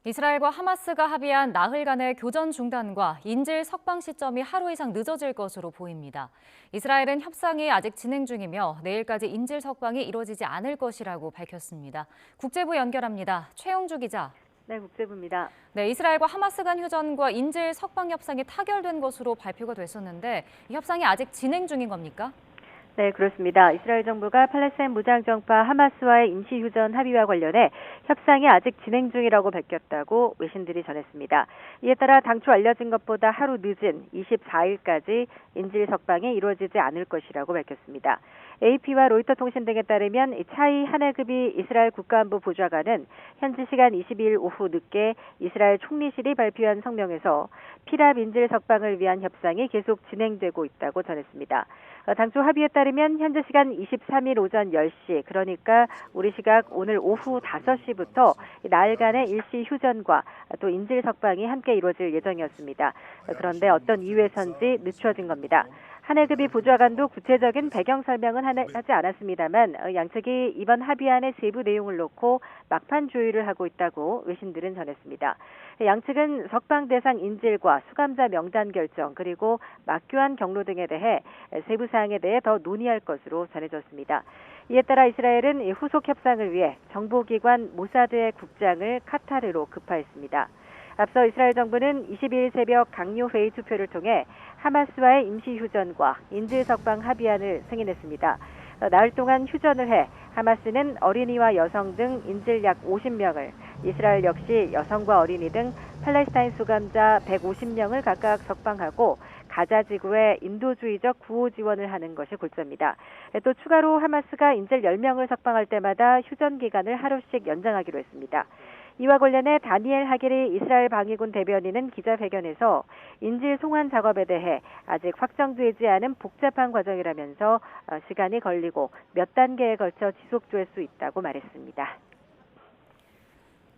이스라엘과 하마스가 합의한 나흘 간의 교전 중단과 인질 석방 시점이 하루 이상 늦어질 것으로 보입니다. 이스라엘은 협상이 아직 진행 중이며 내일까지 인질 석방이 이루어지지 않을 것이라고 밝혔습니다. 국제부 연결합니다. 최영주 기자. 네, 국제부입니다. 네, 이스라엘과 하마스 간 휴전과 인질 석방 협상이 타결된 것으로 발표가 됐었는데 이 협상이 아직 진행 중인 겁니까? 네, 그렇습니다. 이스라엘 정부가 팔레스타인 무장정파 하마스와의 임시휴전 합의와 관련해 협상이 아직 진행 중이라고 밝혔다고 외신들이 전했습니다. 이에 따라 당초 알려진 것보다 하루 늦은 24일까지 인질 석방이 이루어지지 않을 것이라고 밝혔습니다. AP와 로이터 통신 등에 따르면 차이 하네그비 이스라엘 국가안보 보좌관은 현지 시간 22일 오후 늦게 이스라엘 총리실이 발표한 성명에서 피랍 인질 석방을 위한 협상이 계속 진행되고 있다고 전했습니다. 당초 합의에 따르면 현지 시간 23일 오전 10시, 그러니까 우리 시각 오늘 오후 5시부터 나흘간의 일시 휴전과 또 인질 석방이 함께 이루어질 예정이었습니다. 그런데 어떤 이유에선지 늦춰진 겁니다. 하네그비 보좌관도 구체적인 배경 설명은 하지 않았습니다만 양측이 이번 합의안의 세부 내용을 놓고 막판 조율을 하고 있다고 외신들은 전했습니다. 양측은 석방 대상 인질과 수감자 명단 결정 그리고 막교환 경로 등에 대해 세부 사항에 대해 더 논의할 것으로 전해졌습니다. 이에 따라 이스라엘은 후속 협상을 위해 정보기관 모사드의 국장을 카타르로 급파했습니다. 앞서 이스라엘 정부는 22일 새벽 강요 회의 투표를 통해 하마스와의 임시휴전과 인질 석방 합의안을 승인했습니다. 나흘 동안 휴전을 해 하마스는 어린이와 여성 등 인질 약 50명을, 이스라엘 역시 여성과 어린이 등 팔레스타인 수감자 150명을 각각 석방하고 가자 지구에 인도주의적 구호 지원을 하는 것이 골자입니다. 또 추가로 하마스가 인질 10명을 석방할 때마다 휴전 기간을 하루씩 연장하기로 했습니다. 이와 관련해 다니엘 하게리 이스라엘 방위군 대변인은 기자회견에서 인질 송환 작업에 대해 아직 확정되지 않은 복잡한 과정이라면서 시간이 걸리고 몇 단계에 걸쳐 지속될 수 있다고 말했습니다.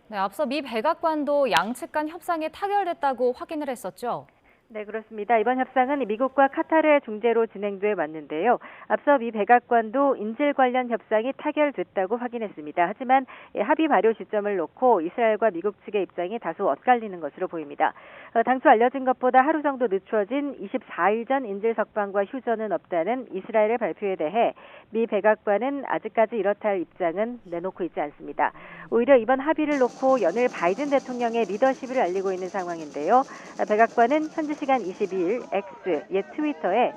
네, 앞서 미 백악관도 양측 간 협상이 타결됐다고 확인을 했었죠. 네, 그렇습니다. 이번 협상은 미국과 카타르의 중재로 진행돼 왔는데요. 앞서 미 백악관도 인질 관련 협상이 타결됐다고 확인했습니다. 하지만 합의 발효 시점을 놓고 이스라엘과 미국 측의 입장이 다소 엇갈리는 것으로 보입니다. 당초 알려진 것보다 하루 정도 늦춰진 24일 전 인질 석방과 휴전은 없다는 이스라엘의 발표에 대해 미 백악관은 아직까지 이렇다 할 입장은 내놓고 있지 않습니다. 오히려 이번 합의를 놓고 연일 바이든 대통령의 리더십을 알리고 있는 상황인데요. 백악관은 현지 시간 22일 X, 옛 트위터에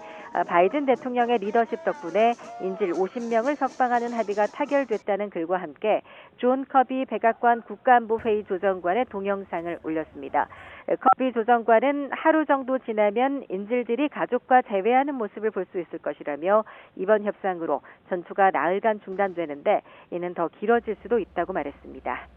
바이든 대통령의 리더십 덕분에 인질 50명을 석방하는 합의가 타결됐다는 글과 함께 존 커비 백악관 국가안보회의 조정관의 동영상을 올렸습니다. 커비 조정관은 하루 정도 지나면 인질들이 가족과 재회하는 모습을 볼 수 있을 것이라며 이번 협상으로 전투가 나흘간 중단되는데 이는 더 길어질 수도 있다고 말했습니다.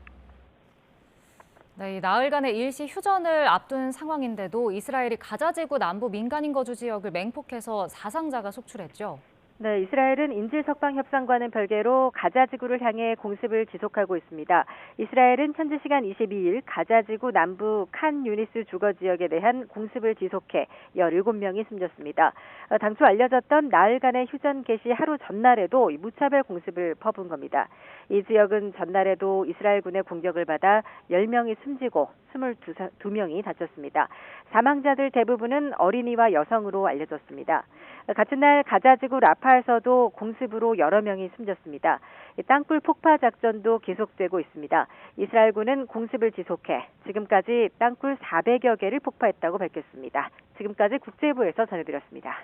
네, 나흘간의 일시 휴전을 앞둔 상황인데도 이스라엘이 가자지구 남부 민간인 거주 지역을 맹폭해서 사상자가 속출했죠. 네, 이스라엘은 인질 석방 협상과는 별개로 가자 지구를 향해 공습을 지속하고 있습니다. 이스라엘은 현지 시간 22일 가자 지구 남부 칸 유니스 주거 지역에 대한 공습을 지속해 17명이 숨졌습니다. 당초 알려졌던 나흘간의 휴전 개시 하루 전날에도 무차별 공습을 퍼부은 겁니다. 이 지역은 전날에도 이스라엘군의 공격을 받아 10명이 숨지고 22명이 다쳤습니다. 사망자들 대부분은 어린이와 여성으로 알려졌습니다. 같은 날 가자지구 라파에서도 공습으로 여러 명이 숨졌습니다. 땅굴 폭파 작전도 계속되고 있습니다. 이스라엘군은 공습을 지속해 지금까지 땅굴 400여 개를 폭파했다고 밝혔습니다. 지금까지 국제부에서 전해드렸습니다.